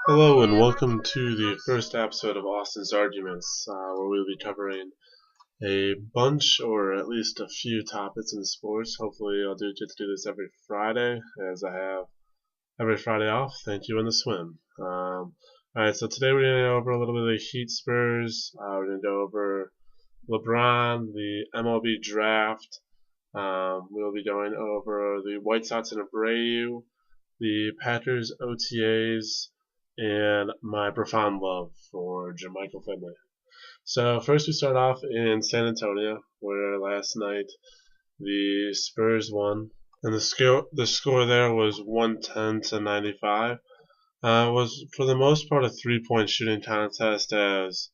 Hello and welcome to the first episode of Austin's Arguments, where we'll be covering a bunch, or at least a few topics in sports. Hopefully I'll get to do this every Friday, as I have every Friday off. Thank you in the swim. Alright, so today we're going to go over a little bit of the Heat Spurs. We're going to go over LeBron, the MLB draft. We'll be going over the White Sox and Abreu, the Packers OTAs, and my profound love for Jermichael Finley. So first we start off in San Antonio, where last night the Spurs won, and the score there was 110-95. Was for the most part a 3-point shooting contest, as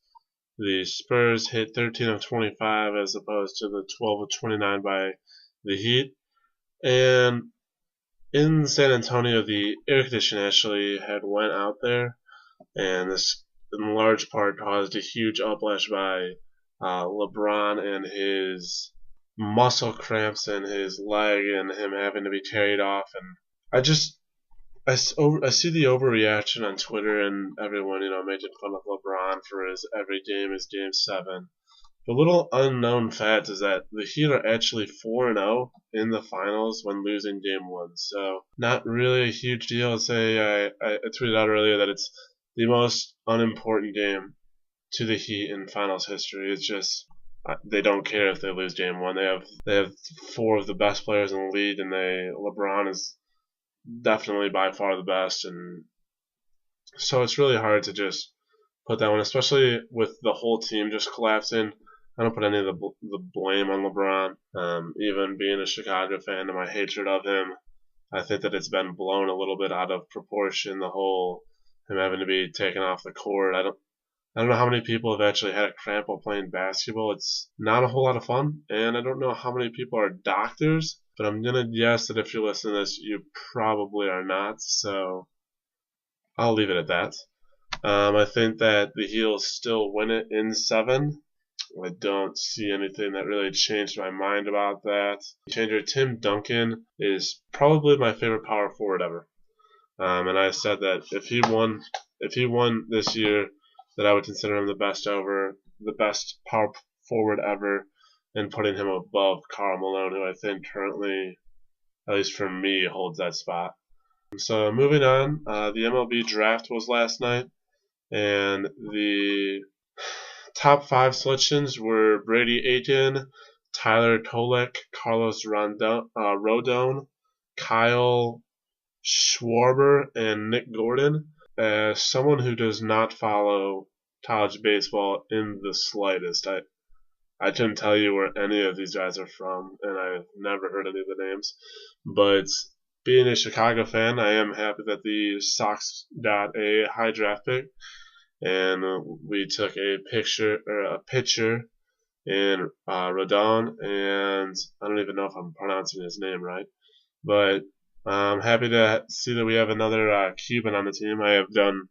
the Spurs hit 13 of 25 as opposed to the 12 of 29 by the Heat. And in San Antonio, the air conditioner actually had went out there, and this in large part caused a huge uplash by LeBron and his muscle cramps in his leg and him having to be carried off. And I see the overreaction on Twitter and everyone, making fun of LeBron for his every game is Game 7. The little unknown fact is that the Heat are actually 4-0 in the finals when losing Game 1. So not really a huge deal. I tweeted out earlier that it's the most unimportant game to the Heat in finals history. It's just they don't care if they lose Game 1. They have four of the best players in the league, and LeBron is definitely by far the best, and so it's really hard to just put that one, especially with the whole team just collapsing. I don't put any of the blame on LeBron. Even being a Chicago fan and my hatred of him, I think that it's been blown a little bit out of proportion. The whole him having to be taken off the court. I don't know how many people have actually had a cramp while playing basketball. It's not a whole lot of fun, and I don't know how many people are doctors, but I'm gonna guess that if you're listening to this, you probably are not. So I'll leave it at that. I think that the Heat will still win it in 7. I don't see anything that really changed my mind about that. Changer Tim Duncan is probably my favorite power forward ever. And I said that if he won this year, that I would consider him the best power forward ever, and putting him above Karl Malone, who I think currently, at least for me, holds that spot. So moving on, the MLB draft was last night, and the top 5 selections were Brady Aiken, Tyler Kolek, Carlos Rodon, Kyle Schwarber, and Nick Gordon. As someone who does not follow college baseball in the slightest, I couldn't tell you where any of these guys are from, and I've never heard any of the names. But being a Chicago fan, I am happy that the Sox got a high draft pick, and we took a pitcher in Rodon, and I don't even know if I'm pronouncing his name right, but I'm happy to see that we have another Cuban on the team. I have done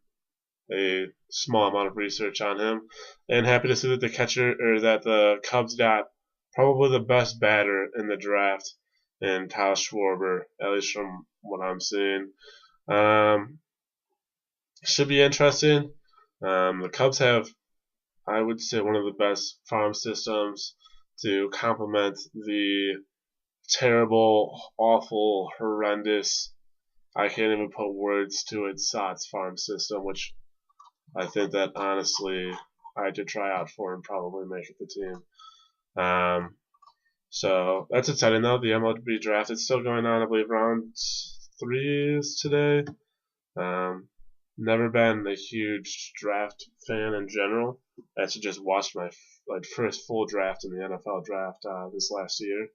a small amount of research on him, and happy to see that the Cubs got probably the best batter in the draft in Kyle Schwarber, at least from what I'm seeing. Should be interesting. The Cubs have, I would say, one of the best farm systems to complement the terrible, awful, horrendous, I can't even put words to it, Sox farm system, which I think that honestly I could try out for and probably make it the team. So that's exciting though. The MLB draft is still going on. I believe round 3 is today. Never been a huge draft fan in general. I actually just watched my first full draft in the NFL draft this last year.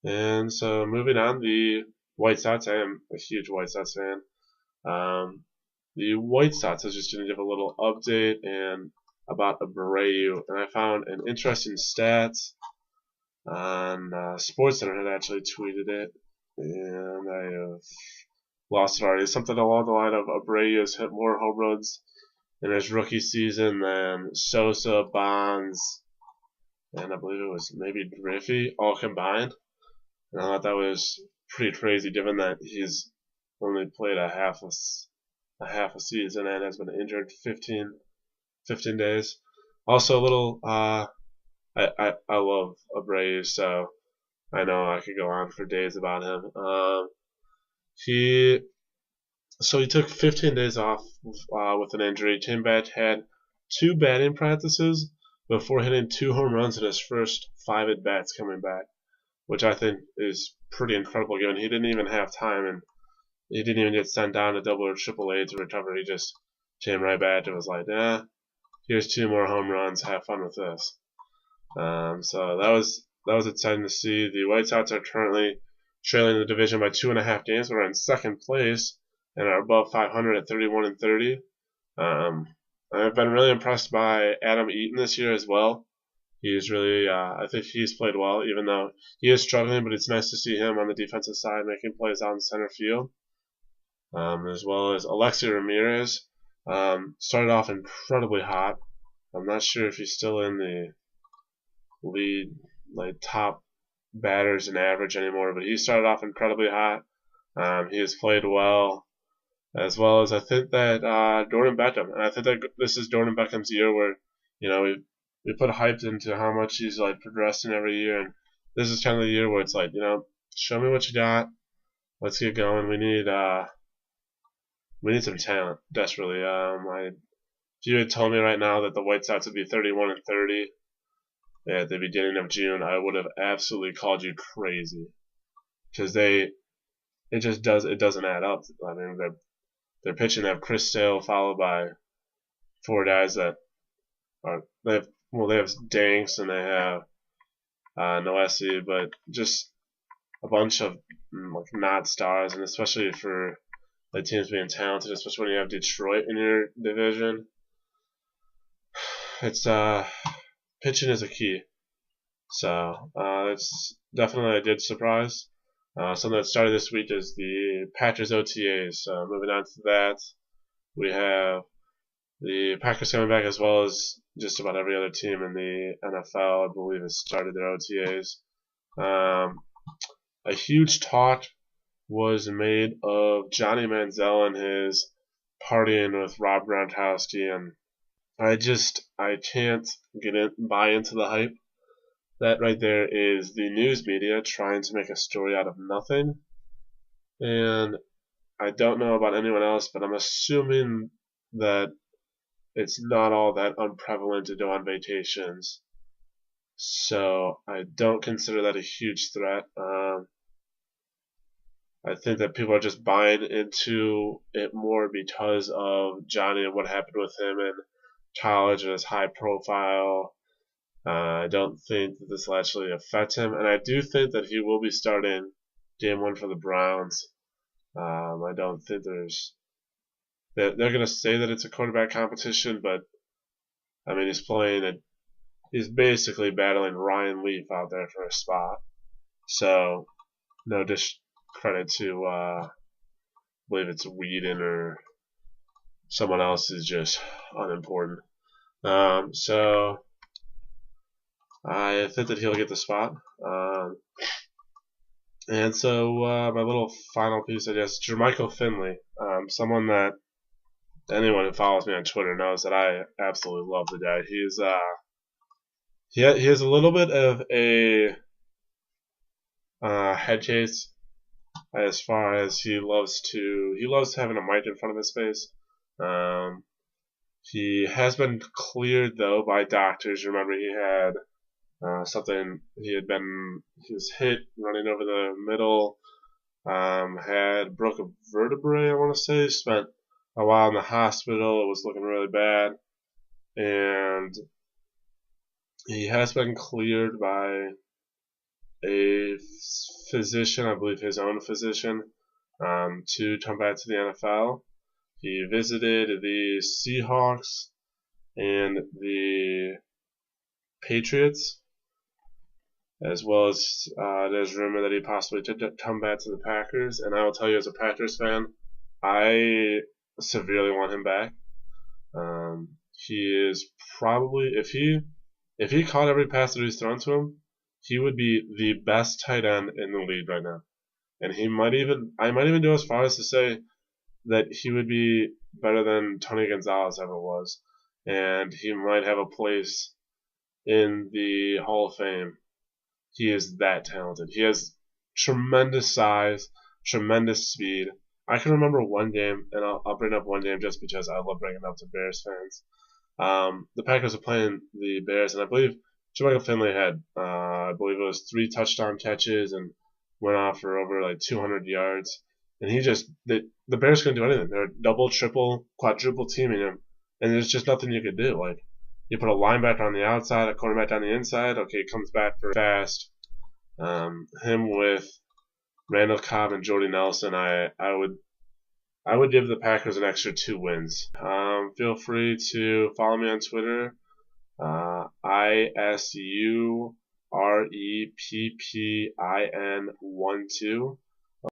And so moving on, the White Sox. I am a huge White Sox fan. The White Sox, I was just going to give a little update and about Abreu, and I found an interesting stat on SportsCenter had actually tweeted it, and I have lost it already. Something along the line of Abreu has hit more home runs in his rookie season than Sosa, Bonds, and I believe it was maybe Griffey all combined. And I thought that was pretty crazy given that he's only played a half a season and has been injured 15 days. Also, a little I love Abreu, so I know I could go on for days about him. He he took 15 days off with an injury. Came back, had 2 batting practices before hitting 2 home runs in his first 5 at bats coming back, which I think is pretty incredible given he didn't even have time and he didn't even get sent down to double or triple A to recover. He just came right back and was like, here's 2 more home runs. Have fun with this. So that was exciting to see. The White Sox are currently trailing the division by 2.5 games. We're in second place and are above 500 at 31-30. I've been really impressed by Adam Eaton this year as well. He's really, I think he's played well, even though he is struggling. But it's nice to see him on the defensive side making plays out in center field, as well as Alexi Ramirez. Started off incredibly hot. I'm not sure if he's still in the lead, like top batters in average anymore, but he started off incredibly hot. He has played well as I think that Jordan Beckham, and I think that this is Jordan Beckham's year where, we put hype into how much he's like progressing every year, and this is kind of the year where it's like, show me what you got, let's get going. We need some talent desperately. If you had told me right now that the White Sox would be 31-30 at the beginning of June, I would have absolutely called you crazy, because it doesn't add up. I mean, they're pitching. They have Chris Sale followed by 4 guys that they have Danks and they have Noesi, but just a bunch of not stars, and especially for the teams being talented, especially when you have Detroit in your division, it's pitching is a key. So it's definitely a good surprise. Something that started this week is the Packers OTAs. Moving on to that, we have the Packers coming back, as well as just about every other team in the NFL, I believe, has started their OTAs. A huge talk was made of Johnny Manziel and his partying with Rob Gronkowski, and I can't buy into the hype. That right there is the news media trying to make a story out of nothing. And I don't know about anyone else, but I'm assuming that it's not all that unprevalent to go on vacations. So I don't consider that a huge threat. I think that people are just buying into it more because of Johnny and what happened with him in college and his high profile. I don't think that this will actually affect him, and I do think that he will be starting game 1 for the Browns. I don't think they're going to say that it's a quarterback competition, but I mean he's basically battling Ryan Leaf out there for a spot. So no discredit to I believe it's Whedon or someone else is just unimportant. So I think that he'll get the spot. And so my little final piece, I guess, Jermichael Finley, someone that anyone who follows me on Twitter knows that I absolutely love the guy. He has a little bit of a head case as far as he loves having a mic in front of his face. He has been cleared though by doctors. Remember, he had something. He was hit running over the middle. Broke a vertebrae, I want to say. Spent a while in the hospital. It was looking really bad, and he has been cleared by a physician, I believe his own physician, to come back to the NFL. He visited the Seahawks and the Patriots, as well as there's rumor that he possibly could come back to the Packers. And I will tell you, as a Packers fan, I severely want him back. He is probably, if he caught every pass that he's thrown to him, he would be the best tight end in the league right now. and I might even go as far as to say that he would be better than Tony Gonzalez ever was, and he might have a place in the Hall of Fame. He is that talented. He has tremendous size, tremendous speed. I can remember one game, and I'll bring up one game just because I love bringing it up to Bears fans. The Packers were playing the Bears, and I believe Jermichael Finley had, I believe it was 3 touchdown catches and went off for over like 200 yards. And the Bears couldn't do anything. They were double, triple, quadruple teaming him, and there's just nothing you could do. Like, you put a linebacker on the outside, a cornerback on the inside. Okay, he comes back for fast. Him with Randall Cobb and Jordy Nelson, I would give the Packers an extra 2 wins. Feel free to follow me on Twitter, ISUREPPIN12.